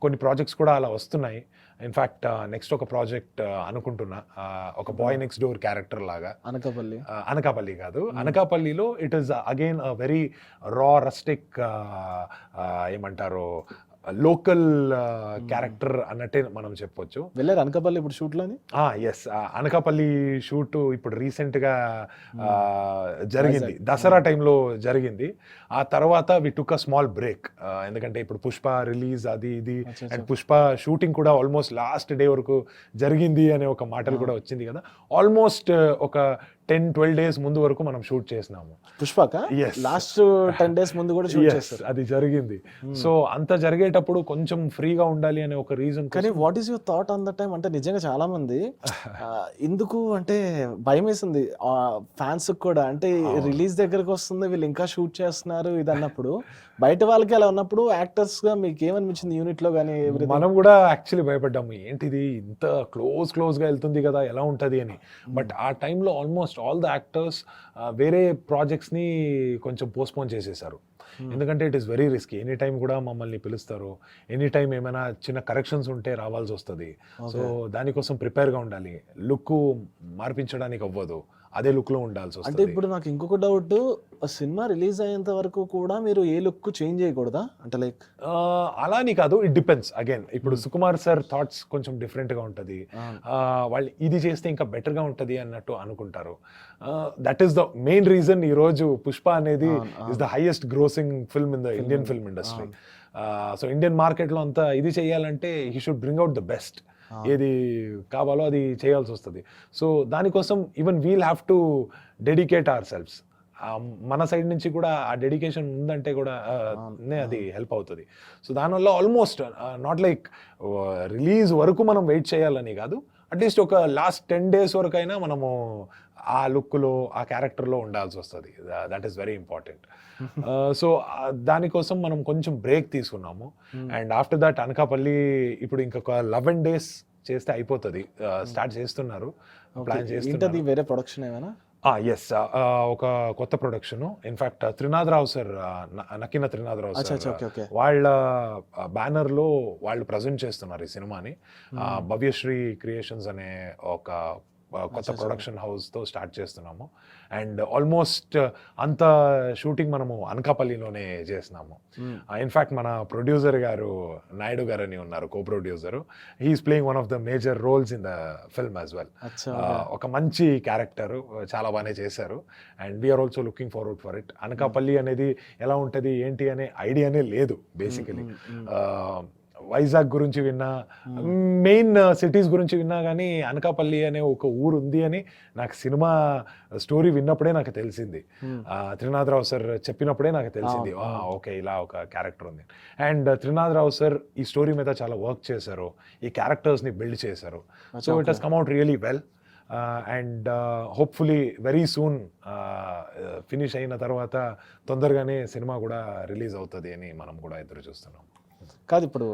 కొన్ని ప్రాజెక్ట్స్ కూడా అలా వస్తున్నాయి. ఇన్ఫ్యాక్ట్ నెక్స్ట్ ఒక ప్రాజెక్ట్ అనుకుంటున్నా, ఒక బాయ్ నెక్స్ట్ డోర్ క్యారెక్టర్ లాగా. అనకాపల్లి. అనకాపల్లి కాదు, అనకాపల్లిలో ఇట్ ఈస్ అగైన్ వెరీ రా రస్టిక్, ఏమంటారు, లోకల్ క్యారెక్టర్ అన్నట్టే మనం చెప్పొచ్చు. వెళ్ళారు అనకాపల్లి ఇప్పుడు షూట్లోని? ఎస్, అనకాపల్లి షూట్ ఇప్పుడు రీసెంట్గా జరిగింది, దసరా టైంలో జరిగింది. ఆ తర్వాత వి టుక్ అ స్మాల్ బ్రేక్, ఎందుకంటే ఇప్పుడు పుష్ప రిలీజ్ అది ఇది, అండ్ పుష్ప షూటింగ్ కూడా ఆల్మోస్ట్ లాస్ట్ డే వరకు జరిగింది అనే ఒక మాటలు కూడా వచ్చింది కదా. ఆల్మోస్ట్ ఒక 10-12 days ముందు వరకు మనం షూట్ చేసినాము. పుష్పక లాస్ట్ 10 days ముందు కూడా షూట్ చేస్తారు. అది జరిగింది. సో అంత జరిగేటప్పుడు కొంచెం ఫ్రీగా ఉండాలి అనే ఒక రీజన్. కానీ what is your thought on the time? అంటే నిజంగా చాలా మంది ఎందుకు అంటే భయం వేసింది ఫ్యాన్స్ కూడా, అంటే రిలీజ్ దగ్గరకు వస్తుంది వీళ్ళు ఇంకా షూట్ చేస్తున్నారు ఇది అన్నప్పుడు, బయట వాళ్ళకి అలా ఉన్నప్పుడు యాక్టర్స్ గా మీకు ఏమనిపించింది యూనిట్ లో కానీ? మనం కూడా యాక్చువల్లీ భయపడ్డాము, ఏంటిది ఇంత క్లోజ్ గా వెళ్తుంది కదా, ఎలా ఉంటది అని. బట్ ఆ టైంలో ఆల్మోస్ట్ ఆల్ ద యాక్టర్స్ వేరే ప్రాజెక్ట్స్ ని కొంచెం పోస్ట్పోన్ చేసేసారు. ఎందుకంటే it is very risky. Any time కూడా మమ్మల్ని పిలుస్తారు, ఎనీ టైం ఏమైనా చిన్న కరెక్షన్స్ ఉంటే రావాల్సి వస్తుంది. సో దానికోసం ప్రిపేర్గా ఉండాలి, లుక్ మార్పించడానికి అవ్వదు, అదే లుక్ లో ఉండాల్సి వస్తుంది. అంటే ఇప్పుడు నాకు ఇంకొక డౌట్, సినిమా రిలీజ్ అయ్యేంత వరకు కూడా మీరు ఏ లుక్ చేంజ్ చేయకూడదా? అంటే లైక్ అలా అని కాదు, ఇట్ డిపెండ్స్. అగైన్ ఇప్పుడు సుకుమార్ సార్ థాట్స్ కొంచెం డిఫరెంట్ గా ఉంటది, వాళ్ళు ఇది చేస్తే ఇంకా బెటర్ గా ఉంటది అన్నట్టు అనుకుంటారు. That is the main reason ఈ రోజు పుష్ప అనేది is the highest grossing film in the Indian film industry. So Indian market లో అంతా ఇది చేయాలంటే he should bring out the best, ఏది కావాలో అది చేయాల్సి వస్తుంది. సో దానికోసం even we'll have to dedicate our selfs. మన సైడ్ నుంచి కూడా ఆ డెడికేషన్ ఉందంటే కూడా అది హెల్ప్ అవుతుంది. సో దానివల్ల ఆల్మోస్ట్ నాట్ లైక్ రిలీజ్ వరకు మనం వెయిట్ చేయాలని కాదు, అట్లీస్ట్ ఒక లాస్ట్ 10 days వరకు అయినా మనము ఆ లుక్లో ఆ క్యారెక్టర్లో ఉండాల్సి వస్తుంది. That is very important. So దానికోసం మనం కొంచెం బ్రేక్ తీసుకున్నాము. అండ్ ఆఫ్టర్ దట్ అనకాపల్లి ఇప్పుడు ఇంకొక 11 days చేస్తే అయిపోతుంది. స్టార్ట్ చేస్తున్నారు, ప్లాన్ చేస్తున్నారు. వేరే ప్రొడక్షన్ ఏమైనా? ఎస్, ఒక కొత్త ప్రొడక్షన్. ఇన్ఫాక్ట్ త్రినాథరావు సార్, నక్కిన త్రినాథరావు సార్ వాళ్ళ బ్యానర్ లో వాళ్ళు ప్రజెంట్ చేస్తున్నారు ఈ సినిమాని. భవ్యశ్రీ క్రియేషన్స్ అనే ఒక కొత్త ప్రొడక్షన్ హౌస్ తో స్టార్ట్ చేస్తున్నాము. అండ్ ఆల్మోస్ట్ అంత షూటింగ్ మనము అనకాపల్లిలోనే చేసినాము. ఇన్ఫాక్ట్ మన ప్రొడ్యూసర్ గారు నాయుడు గారు అని ఉన్నారు, co producer. He's playing one of the major roles in the film as well. ఒక మంచి క్యారెక్టర్, చాలా బాగానే చేశారు. And we're also looking forward for it. Anakapalli అనేది ఎలా ఉంటుంది ఏంటి అనే ఐడియానే లేదు బేసికలీ. వైజాగ్ గురించి విన్నా, మెయిన్ సిటీస్ గురించి విన్నా, కానీ అనకాపల్లి అనే ఒక ఊరు ఉంది అని నాకు సినిమా స్టోరీ విన్నప్పుడే నాకు తెలిసింది. త్రినాథరావు సార్ చెప్పినప్పుడే నాకు తెలిసింది, ఓకే ఇలా ఒక క్యారెక్టర్ ఉంది. అండ్ త్రినాథరావు సార్ ఈ స్టోరీ మీద చాలా వర్క్ చేశారు, ఈ క్యారెక్టర్స్ని బిల్డ్ చేశారు. So it has come out really well. And hopefully very soon finish అయిన తర్వాత తొందరగానే సినిమా కూడా రిలీజ్ అవుతుంది అని మనం కూడా ఎదురు చూస్తున్నాం. కాదు ఇప్పుడు